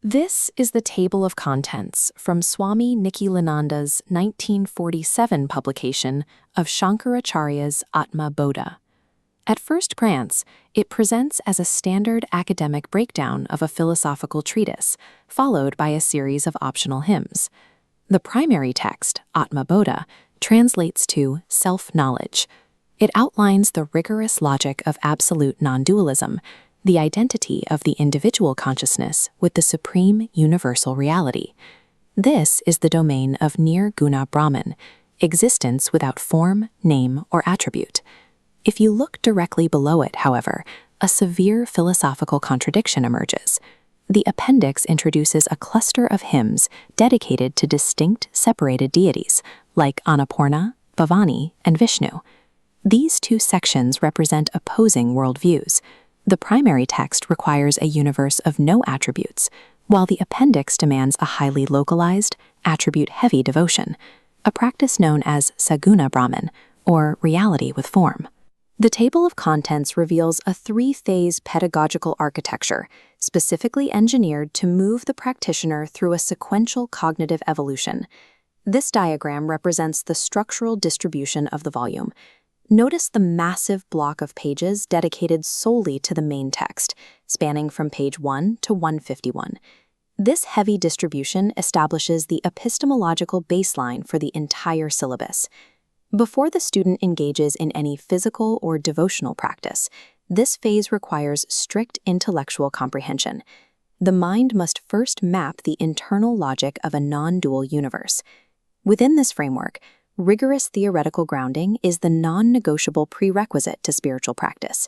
This is the table of contents from Swami Nikhilananda's 1947 publication of Shankaracharya's Atma Bodha. At first glance, it presents as a standard academic breakdown of a philosophical treatise, followed by a series of optional hymns. The primary text, Atma Bodha, translates to self-knowledge. It outlines the rigorous logic of absolute non-dualism, the identity of the individual consciousness with the supreme universal reality. This is the domain of Nirguna Brahman, existence without form, name, or attribute. If you look directly below it, however, a severe philosophical contradiction emerges. The appendix introduces a cluster of hymns dedicated to distinct, separated deities, like Annapurna, Bhavani, and Vishnu. These two sections represent opposing worldviews. The primary text requires a universe of no attributes, while the appendix demands a highly localized, attribute-heavy devotion, a practice known as Saguna Brahman, or reality with form. The table of contents reveals a three-phase pedagogical architecture, specifically engineered to move the practitioner through a sequential cognitive evolution. This diagram represents the structural distribution of the volume. Notice the massive block of pages dedicated solely to the main text, spanning from page 1 to 151. This heavy distribution establishes the epistemological baseline for the entire syllabus. Before the student engages in any physical or devotional practice, this phase requires strict intellectual comprehension. The mind must first map the internal logic of a non-dual universe. Within this framework, rigorous theoretical grounding is the non-negotiable prerequisite to spiritual practice.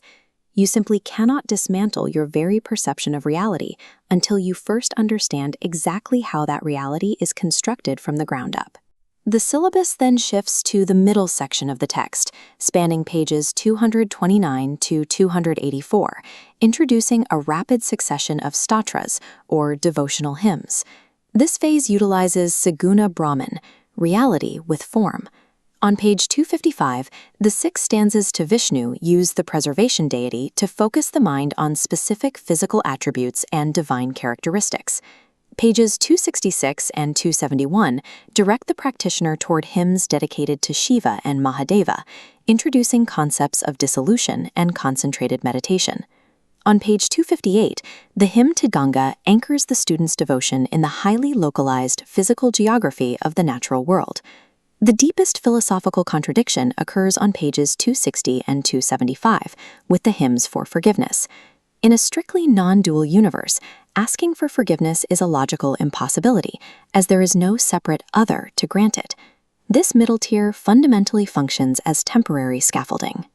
You simply cannot dismantle your very perception of reality until you first understand exactly how that reality is constructed from the ground up. The syllabus then shifts to the middle section of the text, spanning pages 229 to 284, introducing a rapid succession of statras, or devotional hymns. This phase utilizes Saguna Brahman, reality with form. On page 255, the 6 stanzas to Vishnu use the preservation deity to focus the mind on specific physical attributes and divine characteristics. Pages 266 and 271 direct the practitioner toward hymns dedicated to Shiva and Mahadeva, introducing concepts of dissolution and concentrated meditation. On page 258, the hymn to Ganga anchors the student's devotion in the highly localized physical geography of the natural world. The deepest philosophical contradiction occurs on pages 260 and 275, with the hymns for forgiveness. In a strictly non-dual universe, asking for forgiveness is a logical impossibility, as there is no separate other to grant it. This middle tier fundamentally functions as temporary scaffolding.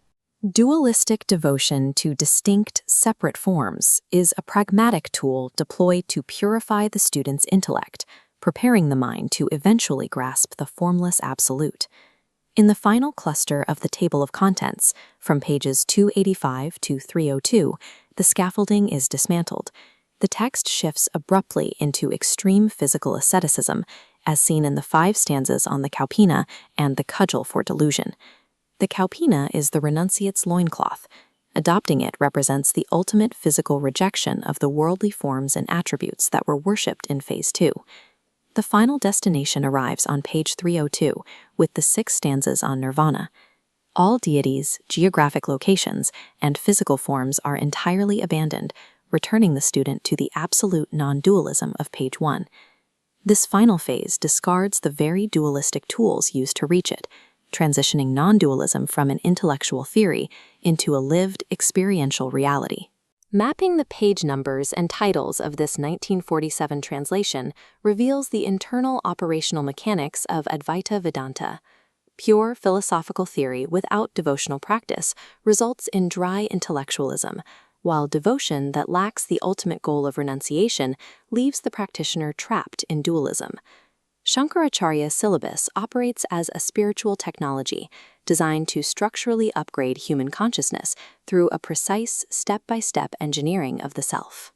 Dualistic devotion to distinct, separate forms is a pragmatic tool deployed to purify the student's intellect, preparing the mind to eventually grasp the formless absolute. In the final cluster of the table of contents, from pages 285 to 302, the scaffolding is dismantled. The text shifts abruptly into extreme physical asceticism, as seen in the 5 stanzas on the Kaupina and the Cudgel for Delusion. The Kaupina is the renunciate's loincloth. Adopting it represents the ultimate physical rejection of the worldly forms and attributes that were worshipped in Phase 2. The final destination arrives on page 302, with the 6 stanzas on nirvana. All deities, geographic locations, and physical forms are entirely abandoned, returning the student to the absolute non-dualism of page 1. This final phase discards the very dualistic tools used to reach it, transitioning non-dualism from an intellectual theory into a lived experiential reality. Mapping the page numbers and titles of this 1947 translation reveals the internal operational mechanics of Advaita Vedanta. Pure philosophical theory without devotional practice results in dry intellectualism, while devotion that lacks the ultimate goal of renunciation leaves the practitioner trapped in dualism. Shankaracharya's syllabus operates as a spiritual technology designed to structurally upgrade human consciousness through a precise, step-by-step engineering of the self.